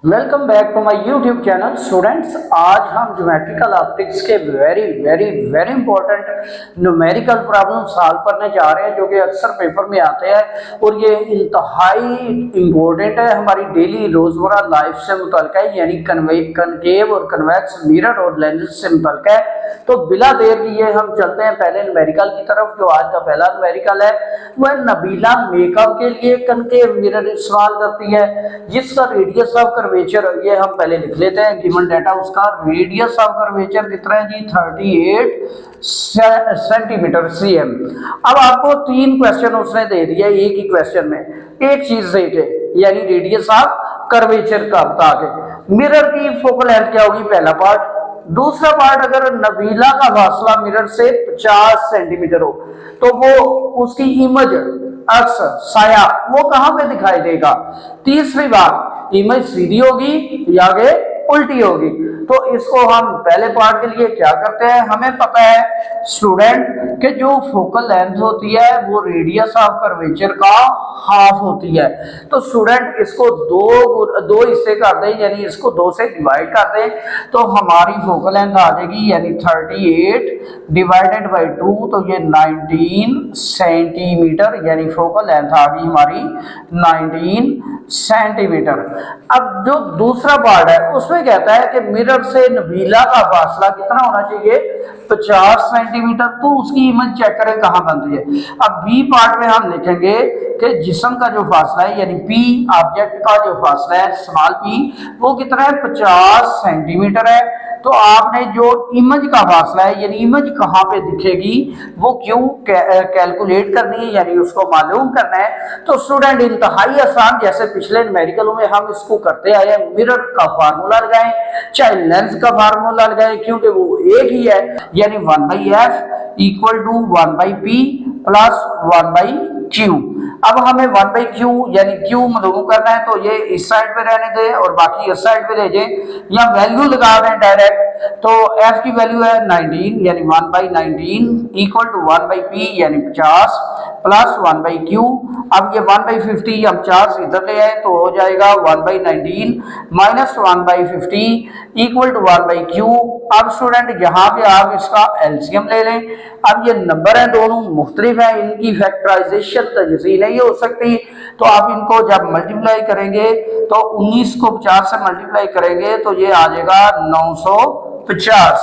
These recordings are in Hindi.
Welcome back to my YouTube channel students. आज हम ज्योमेट्रिकल ऑप्टिक्स के very very very important numerical problem solve करने जा रहे हैं जो कि अक्सर पेपर में आते हैं और ये इंतहाई इंपॉर्टेंट है, हमारी डेली रोजमर्रा लाइफ से मुतल्लिक है, यानी कनकेव और कन्वेक्स मिरर और लेंसेज से मुतल्लिक है। तो बिला देर किए हम चलते हैं पहले न्यूमेरिकल की तरफ। जो आज का पहला न्यूमेरिकल है वह नबीला मेकअप के लिए कनकेव मिरर इस्तेमाल करती है जिसका रेडियस ऑफ कर्वेचर, ये हम पहले लिख लेते हैं गिवन डाटा। उसका रेडियस ऑफ कर्वेचर कितना है जी? 38 सेंटीमीटर cm। अब आपको तीन क्वेश्चन उसने दे दिया एक ही क्वेश्चन में, एक चीज दे के, यानी रेडियस ऑफ कर्वेचर का बता के। मिरर की फोकल लेंथ क्या होगी? पहला पार्ट। दूसरा पार्ट, अगर नबीला का फासला मिरर से 50 सेंटीमीटर हो तो वो उसकी इमेज अक्स साया वो कहां पे दिखाई देगा? तीसरी बात, इमेज सीधी होगी या आगे उल्टी होगी। तो इसको हम पहले पार्ट के लिए क्या करते हैं, हमें पता है स्टूडेंट कि जो फोकल लेंथ होती है वो रेडियस ऑफ कर्वेचर का हाफ होती है। तो स्टूडेंट इसको दो हिस्से कर दें, यानी इसको 2 से डिवाइड कर दें तो हमारी फोकल लेंथ आ जाएगी, यानी 38 डिवाइडेड बाई 2 तो ये 19 सेंटीमीटर, यानी फोकल लेंथ आ गई हमारी 19 सेंटीमीटर। अब जो दूसरा पार्ट है उसमें कहता है कि मिरर से नबीला का फासला कितना होना चाहिए? 50 सेंटीमीटर। तो उसकी इमेज चेक करें कहां बनती है। अब बी पार्ट में हम लिखेंगे कि जिस्म का जो फासला है, यानी पी ऑब्जेक्ट का जो फासला है स्मॉल पी, वो कितना है? 50 सेंटीमीटर है। तो आपने जो इमेज का फासला है, यानी इमेज कहां पे दिखेगी, वो क्यों कैलकुलेट करनी है, यानी उसको मालूम करना है। तो स्टूडेंट इंतहाई आसान, जैसे पिछले न्यूमेरिकल में हम इसको करते आए हैं, मिरर का फार्मूला लगाएं चाहे लेंस का फार्मूला लगाएं, क्योंकि वो एक ही है, यानी 1/f equal to 1/p plus 1/q। अब हमें 1/q यानी q मालूम करना है, तो ये इस साइड पे रहने दें और बाकी इस साइड पे ले जाए, या वैल्यू लगा दें डायरेक्ट। तो f की वैल्यू है 19, यानी 1/19 इक्वल टू 1/p यानी 50 प्लस 1/q। अब ये 1/50 हम 50 इधर ले आए तो हो जाएगा 1/19 माइनस 1/50 इक्वल टू 1/q। अब स्टूडेंट यहाँ पे आप इसका एलसीएम ले लें। अब ये नंबर है दोनों मुख्तलिफ है, इनकी फैक्टराइजेशन तजज़ी नहीं हो सकती, तो आप इनको जब मल्टीप्लाई करेंगे तो 19 को 50 से मल्टीप्लाई करेंगे तो ये आ जाएगा 950।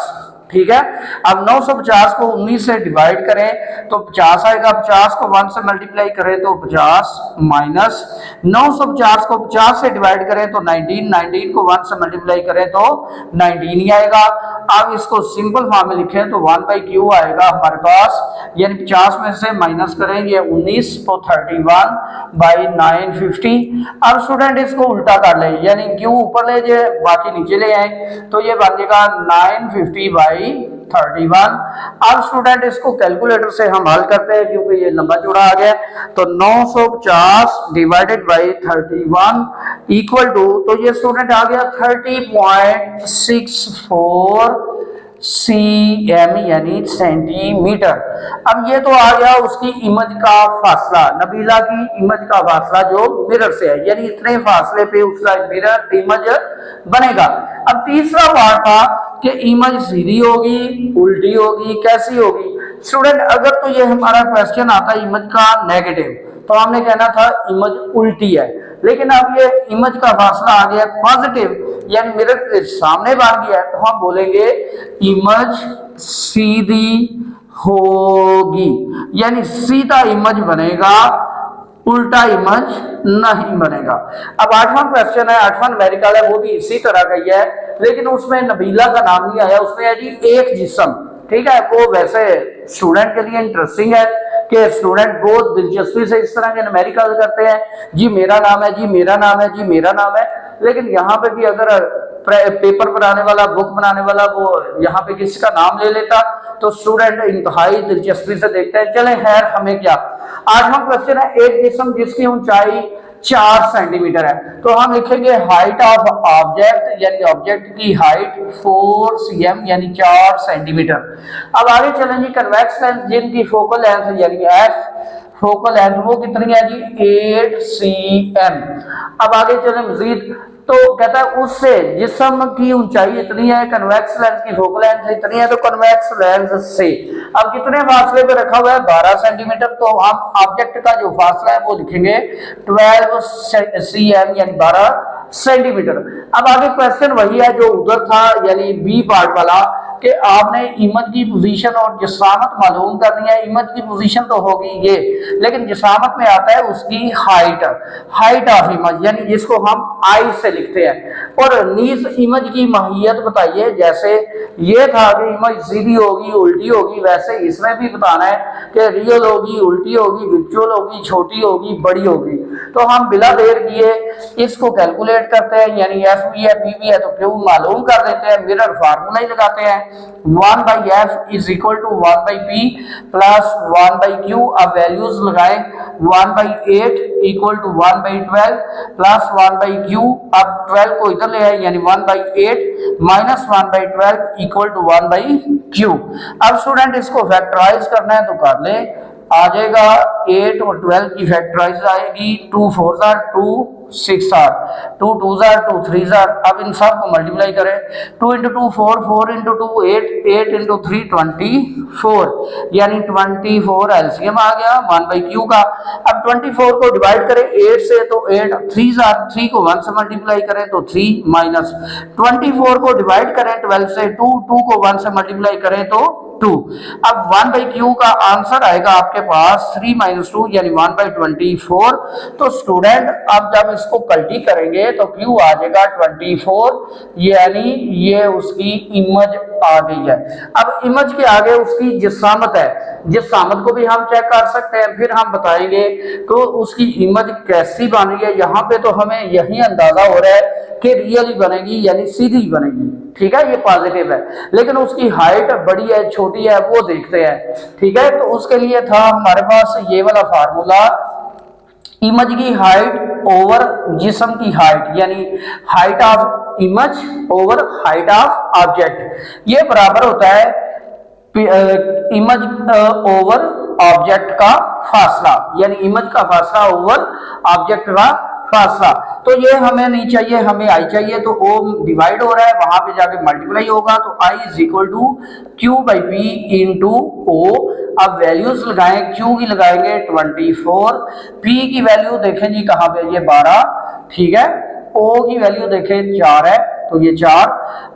ठीक है। अब 950 को 19 से डिवाइड करें तो 50 आएगा, 50 को 1 से मल्टीप्लाई करें तो 50 माइनस 950 को 50 से डिवाइड करें तो 19, 19 को 1 से मल्टीप्लाई करें तो 19 ही आएगा। अब इसको सिंपल फॉर्म में लिखें तो 1/q आएगा हमारे पास, यानी 50 में से माइनस करेंगे 19 तो 31/950। अब स्टूडेंट इसको उल्टा कर ले, यानी q ऊपर ले जाए बाकी नीचे ले आए तो ये बन जाएगा 950/31। अब स्टूडेंट इसको कैलकुलेटर से हम हल करते हैं क्योंकि ये लंबा चौड़ा आ गया। तो 950 डिवाइडेड बाई 31 इक्वल टू, तो ये स्टूडेंट आ गया 30.64 cm यानी सेंटीमीटर। अब ये तो आ गया उसकी इमेज का फासला, नबीला की इमेज का फासला जो मिरर से है, यानी इतने फासले पे उसका मिरर इमेज बनेगा। अब तीसरा पार्ट था कि इमेज सीधी होगी उल्टी होगी, कैसी होगी? स्टूडेंट अगर तो ये हमारा क्वेश्चन आता है इमेज का नेगेटिव तो हमने कहना था इमेज उल्टी है, लेकिन अब ये इमेज का फासला आ गया पॉजिटिव, यानी मिरर के सामने बन गया तो हम बोलेंगे इमेज सीधी होगी, यानी सीधा इमेज बनेगा, उल्टा इमेज नहीं बनेगा। अब 8वां क्वेश्चन है, 8वां न्यूमेरिकल है, वो भी इसी तरह का ही है, लेकिन उसमें नबीला का नाम नहीं आया, उसमें है जी एक जिस्म। ठीक है, वो वैसे स्टूडेंट के लिए इंटरेस्टिंग है कि स्टूडेंट बहुत दिलचस्पी से इस तरह के न्यूमेरिकल करते हैं, जी मेरा नाम है, जी मेरा नाम है, जी मेरा नाम है। लेकिन यहाँ पे भी अगर पेपर बनाने वाला, बुक बनाने वाला वो यहाँ पे किसी का नाम ले लेता तो स्टूडेंट इंतहाई दिलचस्पी से देखते हैं। चले खैर, हमें क्या। 8वां क्वेश्चन है, एक जिस्म जिसकी ऊंचाई 4 सेंटीमीटर है, तो हम लिखेंगे हाइट ऑफ ऑब्जेक्ट, यानी ऑब्जेक्ट की हाइट 4 cm यानी 4 सेंटीमीटर। अब आगे चलें जी, कन्वेक्स लेंस जिनकी फोकल लेंथ यानी f फोकल लेंथ वो कितनी है जी 8 cm। अब आगे चले मजीद, तो कहता है उससे जिस्म की ऊंचाई इतनी है, कन्वेक्स लेंस की फोकल लेंथ इतनी है, तो कन्वेक्स लेंस से अब कितने फासले पे रखा हुआ है 12 सेंटीमीटर, तो हम ऑब्जेक्ट का जो फासला है वो लिखेंगे 12 cm यानी 12 सेंटीमीटर। अब आगे क्वेश्चन वही है जो उधर था यानी बी पार्ट वाला, कि आपने इमेज की पोजीशन और जिसामत मालूम करनी है। इमेज की पोजीशन तो होगी ये, लेकिन जिसामत में आता है उसकी हाइट, हाइट ऑफ इमेज यानी जिसको हम आई से लिखते हैं। और नीज इमेज की माहियत बताइए, जैसे ये था कि इमेज सीधी होगी उल्टी होगी, वैसे इसमें भी बताना है कि रियल होगी उल्टी होगी वर्चुअल होगी छोटी होगी बड़ी होगी। तो हम बिला देर किए इसको कैलकुलेट करते हैं, यानी एफ भी है पी भी है तो क्यू मालूम कर लेते हैं, मिरर फार्मूला ही लगाते हैं 1/f is equal to 1/p plus 1/q। अब वैल्यूज लगाएं 1/8 इक्वल टू 1/12 प्लस 1/q। अब 12 को इधर ले आए यानी 1/8 माइनस 1/12 इक्वल टू 1/q। अब स्टूडेंट इसको फैक्टराइज करना है तो कर ले, आ जाएगा 8 और 12 की फैक्टराइज आएगी 2 4 जार 2 6 आर 2 2 जार 2 3 जार। अब इन सब को मल्टीप्लाई करें 2 इंटू 2 4 4 इंटू 2 8 8 इंटू 3 24 यानी 24 एलसीएम आ गया 1/q का। अब 24 को डिवाइड करें 8 से तो 8 3 जार 3 को 1 से मल्टीप्लाई करें तो 3 माइनस 24 को डिवाइड करें 12 से 2 2 को 1 से मल्टीप्लाई करें तो 2। अब 1/q का आंसर आएगा आपके पास 3 - 2 यानी 1/24। तो स्टूडेंट अब जब इसको कल्टी करेंगे तो q आ जाएगा 24 यानी ये उसकी इमेज आ गई है। अब इमेज के आगे उसकी जिसामत है, जिसामत को भी हम चेक कर सकते हैं, फिर हम बताएंगे तो उसकी इमेज कैसी बन रही है। यहाँ पे तो हमें यही अंदाजा हो रहा है कि रियल ही बनेगी यानी सीधी बनेगी, ठीक है ये पॉजिटिव है, लेकिन उसकी हाइट बड़ी है छोटी है वो देखते हैं, ठीक है। तो उसके लिए था हमारे पास ये वाला फार्मूला, इमेज की हाइट ओवर जिस्म की हाइट यानी height of image over height of object, ये बराबर होता है इमेज ओवर ऑब्जेक्ट का फासला यानी इमेज का फासला ओवर ऑब्जेक्ट का फासला। तो ये हमें नहीं चाहिए, हमें आई चाहिए, तो ओ डिवाइड हो रहा है वहां पे जाके मल्टीप्लाई होगा तो I is equal to Q by P into O. अब वैल्यूज लगाएं, क्यू की लगाएंगे 24, पी की वैल्यू देखें जी कहां पे ये 12, ठीक है, ओ की वैल्यू देखें 4 है तो ये 4।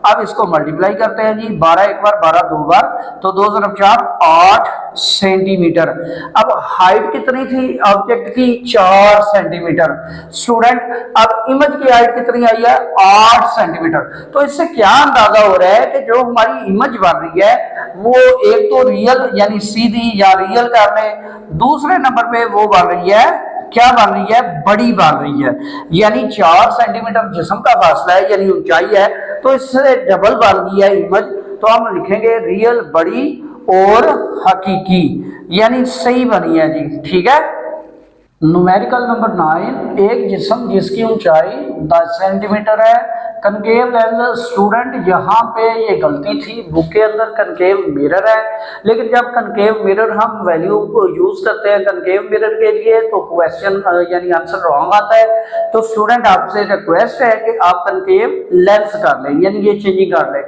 अब इसको मल्टीप्लाई करते हैं जी 12 एक बार 12 दो बार तो 2 × 4 8 सेंटीमीटर। अब हाइट कितनी थी ऑब्जेक्ट की 4 सेंटीमीटर। स्टूडेंट अब इमेज की हाइट कितनी आई है 8 सेंटीमीटर। तो इससे क्या अंदाजा हो रहा है कि जो हमारी इमेज बन रही है वो एक तो रियल यानी सीधी या रियल कर ले, दूसरे नंबर पे वो बन रही है क्या बन रही है बड़ी बन रही है, यानी 4 सेंटीमीटर जिस्म का फासला है यानी ऊंचाई है तो इससे डबल बन गई है इमेज। तो हम लिखेंगे रियल बड़ी और हकीकी यानी सही बनी है जी, ठीक है। न्यूमेरिकल नंबर 9, एक जिस्म जिसकी ऊंचाई 10 सेंटीमीटर है, कनकेव लेंस। स्टूडेंट यहाँ पे ये गलती थी, बुक के अंदर कनकेव मिरर है, लेकिन जब कनकेव मिरर हम वैल्यू को यूज करते हैं कनकेव मिरर के लिए तो क्वेश्चन यानी आंसर रॉन्ग आता है। तो स्टूडेंट आपसे रिक्वेस्ट है कि आप कनकेव लेंस कर लें यानी ये चेंजिंग कर लें,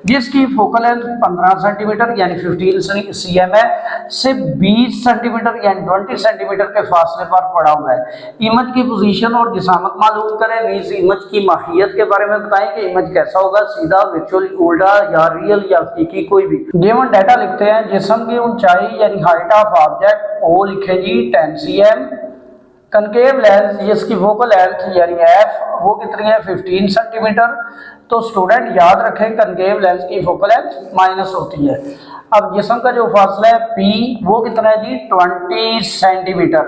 जिसकी फोकल लेंथ 15 सेंटीमीटर यानी 15 cm है, सिर्फ 20 सेंटीमीटर यानी 20 सेंटीमीटर के फासले पर पड़ा हुआ है। इमेज की पोजीशन और जिसामत मालूम करें, नीज इमेज की माहियत के बारे में बताएं कि इमेज कैसा होगा, सीधा वर्चुअल उल्टा या रियल या हकीकी कोई भी। गिवन डाटा लिखते हैं, जिस्म की ऊंचाई यानी हाइट ऑफ ऑब्जेक्ट ओ लिखे जी 10 cm, कनकेव लेंस जिसकी फोकल लेंथ यानी एफ वो कितनी है 15 सेंटीमीटर। तो स्टूडेंट याद रखें कनकेव लेंस की फोकल लेंथ माइनस होती है। अब जिस्म का जो फासला है पी वो कितना है जी 20 सेंटीमीटर।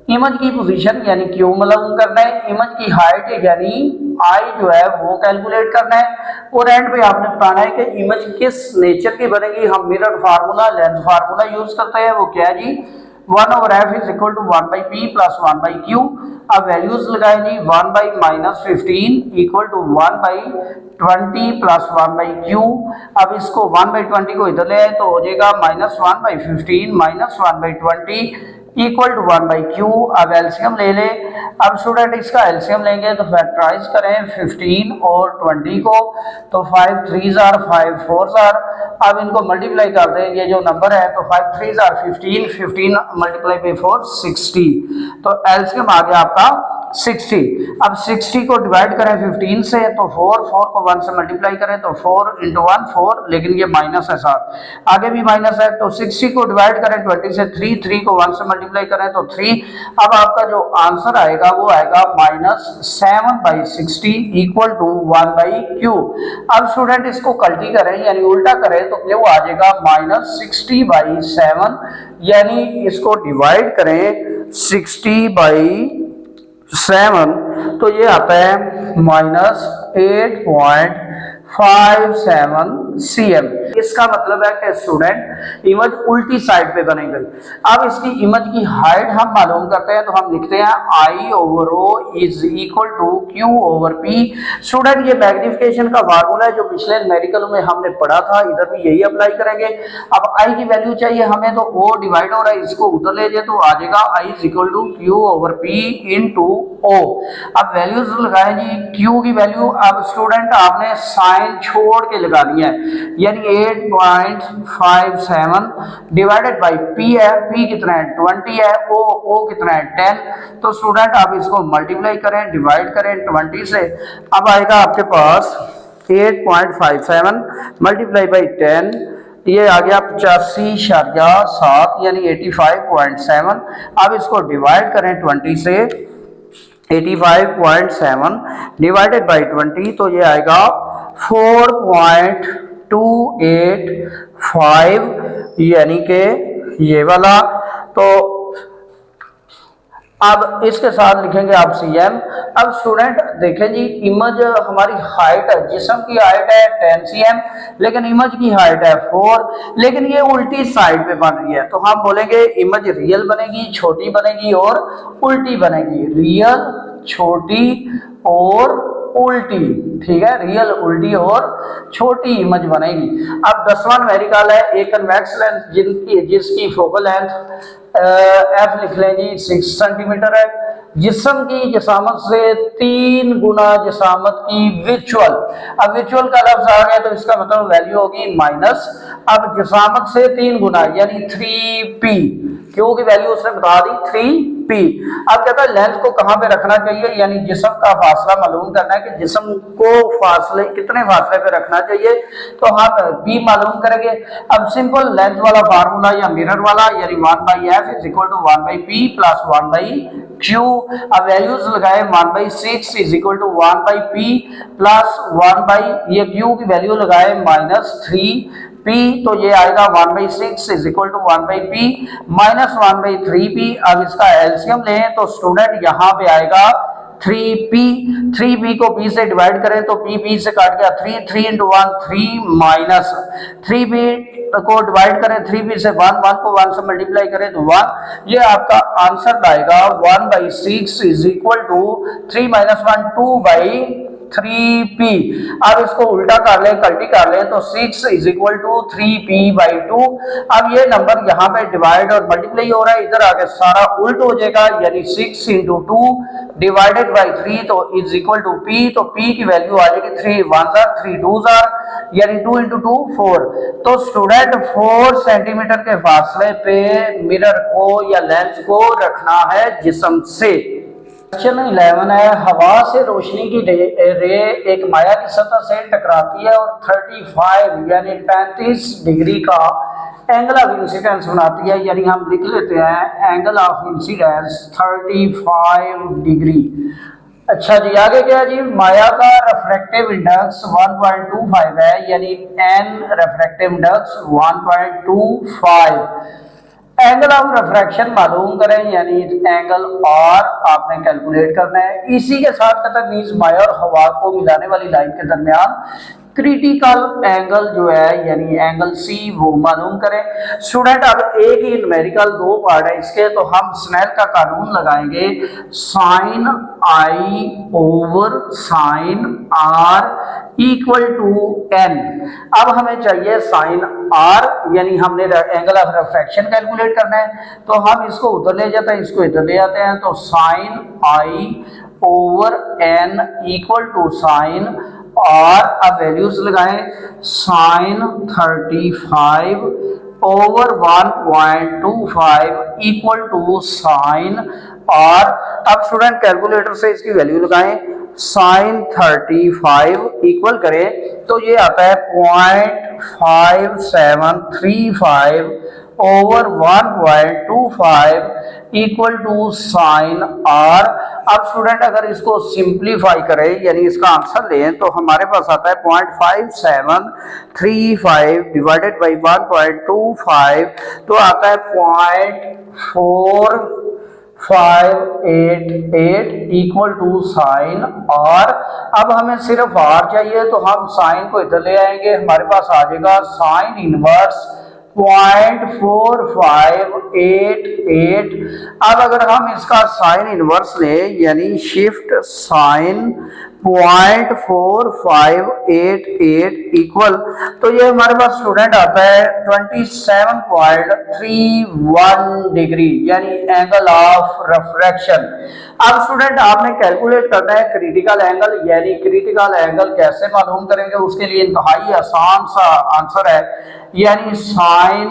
इमेज की पोजीशन यानी क्यू मालूम करना है, इमेज की हाइट यानी आई जो है वो कैलकुलेट करना है, और एंड पे आपने बताना है कि इमेज किस नेचर की बनेगी। हम mirror formula lens formula use करते हैं, वो क्या है जी 1/f is equal to 1/p plus 1/q। अब वैल्यूज लगाएं जी 1/-15 इक्वल टू 1/20 प्लस 1/q। अब इसको 1/20 को इधर ले आए तो हो जाएगा -1/15 -1/20 इक्वल टू 1/q। अब एलसीएम ले ले। अब स्टूडेंट इसका एलसीएम लेंगे तो फैक्टराइज करें 15 और 20 को, तो 5 3 जार 5 4 जार। अब इनको मल्टीप्लाई कर दें, ये जो नंबर है तो 5 3 जार 15, 15 मल्टीप्लाई बाई 4 60, तो एलसीएम आ गया आपका 60। अब 60 को डिवाइड करें 15 से तो 4 को 1 से मल्टीप्लाई करें तो 4 × 1 4, लेकिन ये माइनस है साथ, आगे भी माइनस है। तो 60 को डिवाइड करें 20 से 3 को 1 से मल्टीप्लाई करें तो 3। अब आपका जो आंसर आएगा वो आएगा -7/60 इक्वल टू 1/q। अब स्टूडेंट इसको कल्टी करें यानी उल्टा करें तो क्या आ जाएगा -60/7, यानी इसको डिवाइड करें 60/7 तो ये आता है -8.57 cm। इसका मतलब है कि स्टूडेंट इमेज उल्टी साइड पे बनेगी। अब इसकी इमेज की हाइट हम मालूम करते हैं तो हम लिखते हैं I/O is equal to Q/P। Student ये मैग्निफिकेशन का फार्मूला है जो पिछले न्यूमेरिकल में हमने पढ़ा था, इधर भी यही अप्लाई करेंगे। अब I की वैल्यू चाहिए हमें तो O डिवाइड हो रहा है, इसको उधर ले जाए तो आ जाएगा I is equal to Q/P into O। अब वैल्यूज लगाएं जी, Q की वैल्यू अब स्टूडेंट आपने साइन छोड़ के लगानी है, यानी 8.57 डिवाइडेड बाई P है, P कितना है 20 है, O कितना है 10। तो स्टूडेंट आप इसको मल्टीप्लाई करें, डिवाइड करें 20 से, अब आएगा आपके पास 8.57 मल्टीप्लाई बाई 10, ये आ गया 85.7 यानी 85.7। अब इसको डिवाइड करें 20 से, 85.7 डिवाइडेड बाई 20 तो ये आएगा 4.285 यानी कि ये वाला। तो अब इसके साथ लिखेंगे आप CM। अब स्टूडेंट देखें जी, इमेज हमारी हाइट है, जिस्म की हाइट है 10 cm, लेकिन इमेज की हाइट है 4, लेकिन ये उल्टी साइड पे बन रही है, तो हम बोलेंगे इमेज रियल बनेगी, छोटी बनेगी और उल्टी बनेगी। रियल, छोटी और उल्टी, ठीक है, रियल, उल्टी और छोटी इमेज बनेगी। अब 10वां न्यूमेरिकल है, एक कन्वेक्स लेंस जिसकी फोकल लेंथ F लिख लें जी 6 सेंटीमीटर है, जिस्म की जिसामत से 3 गुना जिसामत की वर्चुअल। अब वर्चुअल का लफ्ज आ गया तो इसका मतलब वैल्यू होगी माइनस। अब जिसामत से 3 गुना यानी 3p, क्यू की वैल्यू उसने बता दी 3p। अब कहता है लेंथ को कहां पे रखना चाहिए, यानी जिस्म का फासला मालूम करना है कि जिस्म को फासले कितने फासले पे रखना चाहिए, तो हम p मालूम करेंगे। अब सिंपल लेंथ वाला फार्मूला या मिरर वाला, यानी 1/f is equal to 1/p plus 1/q। अब वैल्यूज लगाए 1/6 is equal to 1/p plus 1/, ये q की वैल्यू लगाए -3p, तो ये आएगा 1/6 is equal to 1/p minus 1/3p। अब इसका एलसीएम लें तो स्टूडेंट यहाँ पे आएगा 3p, 3p को p से डिवाइड करें तो p से काट गया 3, 3 × 1 3 माइनस 3p को डिवाइड करें 3p से 1 को 1 से मल्टीप्लाई करें तो 1। ये आपका आंसर आएगा 1/6 इज इक्वल टू 3 - 1 2/3p। अब इसको उल्टा कर लें, कल्टी कर लें तो 6 इज इक्वल टू 3p/2। अब ये नंबर यहाँ पे डिवाइड और मल्टीप्लाई हो रहा है, इधर आके सारा उल्ट हो जाएगा, यानी 6 × 2 डिवाइडेड बाई 3 तो इज इक्वल टू p, तो p की वैल्यू आ जाएगी 3 1 जार 3 2 जार यानी 2 × 2 4। तो स्टूडेंट 4 सेंटीमीटर के फासले पे मिरर को या लेंस को रखना है जिस्म से। क्वेश्चन 11 है, हवा से रोशनी की रे एक माया की सतह से टकराती है और 35 यानी 35 डिग्री का एंगल ऑफ इंसिडेंस बनाती है, यानी हम लिख लेते हैं एंगल ऑफ इंसिडेंस 35 डिग्री। अच्छा जी, आगे क्या जी, माया का रिफ्रैक्टिव इंडेक्स 1.25 है, यानी n refractive index 1.25। Angle of refraction मालूम करें, यानी एंगल R आपने कैलकुलेट करना है। इसी के साथ कहता है माया और हवा को मिलाने वाली लाइन के दरमियान क्रिटिकल एंगल जो है यानी एंगल C वो मालूम करें। स्टूडेंट अब एक ही न्यूमेरिकल 2 पार्ट है इसके, तो हम स्नेल का कानून लगाएंगे, साइन I/साइन R इक्वल टू n। अब हमें चाहिए साइन r, यानी हमने एंगल ऑफ रिफ्रैक्शन कैलकुलेट करना है, तो हम इसको उधर ले जाते हैं, इसको इधर ले जाते हैं, तो sine i over n equal to sine r। अब वैल्यूज लगाएं, sine 35 over 1.25 equal to sine r। अब स्टूडेंट कैलकुलेटर से इसकी वैल्यू लगाएं, साइन 35 इक्वल करें तो ये आता है 0.5735 over 1.25 equal to sine r। अब स्टूडेंट अगर इसको सिंप्लीफाई करें, यानी इसका आंसर लें, तो हमारे पास आता है 0.5735 डिवाइडेड बाई 1.25, तो आता है 0.4588 इक्वल टू साइन r। अब हमें सिर्फ r चाहिए, तो हम साइन को इधर ले आएंगे, हमारे पास आ जाएगा साइन इनवर्स 0.4588। अब अगर हम इसका साइन इनवर्स लें, यानी शिफ्ट साइन 0.4588 इक्वल, तो ये हमारे पास स्टूडेंट आता है 27.31 डिग्री, यानी एंगल ऑफ रिफ्रैक्शन। अब स्टूडेंट आपने कैलकुलेट करना है क्रिटिकल एंगल, यानी क्रिटिकल एंगल कैसे मालूम करेंगे, उसके लिए इंतहाई आसान सा आंसर है, यानी साइन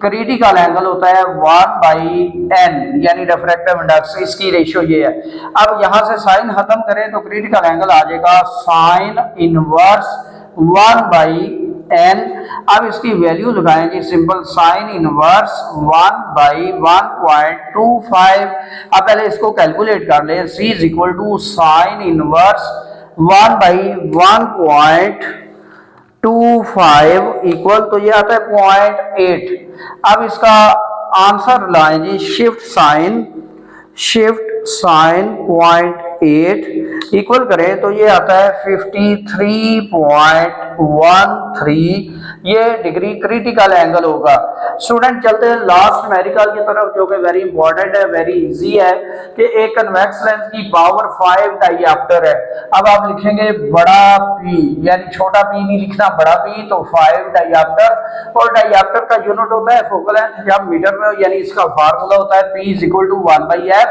क्रिटिकल एंगल होता है 1/n, यानी रिफ्रैक्टिव इंडेक्स, इसकी रेशियो ये है। अब यहां से साइन खत्म करें तो क्रिटिकल एंगल आ जाएगा साइन इनवर्स 1/n। अब इसकी वैल्यू लगाएं जी, सिंपल साइन इनवर्स 1/1.25। अब पहले इसको कैलकुलेट कर लें, c is equal to sine inverse 1/1.25 equal, तो ये आता है 0.8। अब इसका आंसर लाएं जी, शिफ्ट साइन 0.8 इक्वल करें तो ये आता है 53.13, ये डिग्री क्रिटिकल एंगल होगा। स्टूडेंट चलते हैं लास्ट न्यूमेरिकल की तरफ, जो कि वेरी इंपॉर्टेंट है, वेरी इजी है, कि एक कन्वेक्स लेंस की पावर 5 डायऑप्टर है। अब आप लिखेंगे बड़ा P, यानी छोटा p नहीं लिखना, बड़ा P, तो 5 डायऑप्टर, और डायऑप्टर का यूनिट होता है फोकल लेंथ, जब मीटर में, यानी इसका फार्मूला होता है P is equal to 1/f,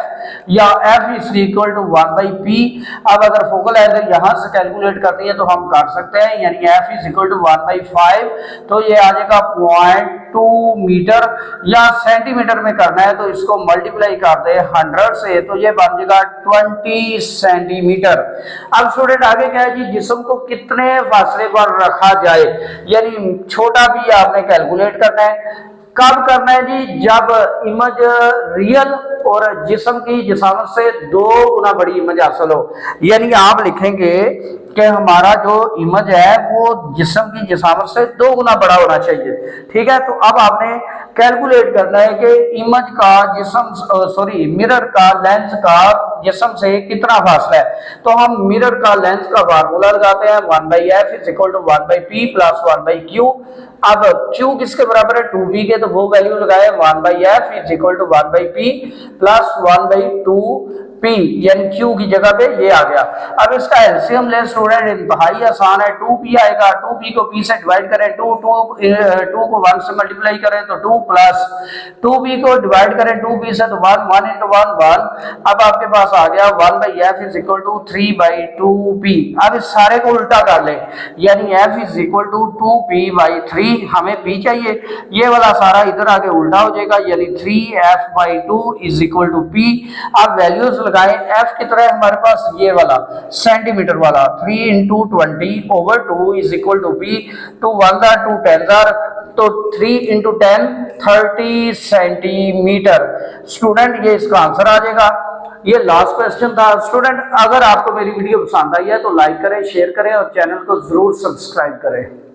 या f is equal to 1/p। अब अगर फोकल लेंथ यहां से कैलकुलेट करनी है तो हम कर सकते हैं, यानी f इज इक्वल टू 1/5, तो ये आ जाएगा 0.2 मीटर, या सेंटीमीटर में करना है तो इसको मल्टीप्लाई कर दे 100 से, तो ये बन जाएगा 20 सेंटीमीटर। अब स्टूडेंट आगे क्या है जी, जिस्म को कितने फासले पर रखा जाए, यानी छोटा भी आपने कैलकुलेट करना है। कब करना है जी, जब इमेज रियल और जिस्म की जिसामत से 2 गुना बड़ी इमेज हासिल हो, यानी आप लिखेंगे कि हमारा जो इमेज है वो जिस्म की जिसामत से 2 गुना बड़ा होना चाहिए। ठीक है, तो अब आपने कैलकुलेट करना है कि इमेज का मिरर का लेंस का जिस्म से कितना फासला है, तो हम मिरर का लेंस का फार्मूला लगाते हैं, 1/f is equal to 1/p plus 1/q। अब q किसके बराबर है, 2b के, तो वो वैल्यू लगाए 1/f is equal to 1/p plus 1/2p, यानी q की जगह पे ये आ गया। अब इसका एलसीएम ले स्टूडेंट, इंतहाई आसान है, 2p आएगा, 2p को p से डिवाइड करें, 2 को 1 से मल्टीप्लाई करें तो 2 प्लस 2p को डिवाइड करें 2p से तो 1 into 1 1। अब आपके पास आ गया 1/f is equal to 3/2p। अब इस सारे को उल्टा कर लें, यानी f is equal to 2p/3, हमें p चाहिए, ये वाला सारा इधर आके उल्टा हो जाएगा, यानी 3f/2 is equal to p। अब वैल्यूज लगाएं, f की तरह हमारे पास ये वाला सेंटीमीटर वाला 3 into 20/2 is equal to p, तो 1 2 10 तो 3 into 10 30 सेंटीमीटर। स्टूडेंट ये इसका आंसर आ जाएगा। ये लास्ट क्वेश्चन था। स्टूडेंट अगर आपको मेरी वीडियो पसंद आई है तो लाइक करें, शेयर करें और चैनल को जरूर सब्सक्राइब करें।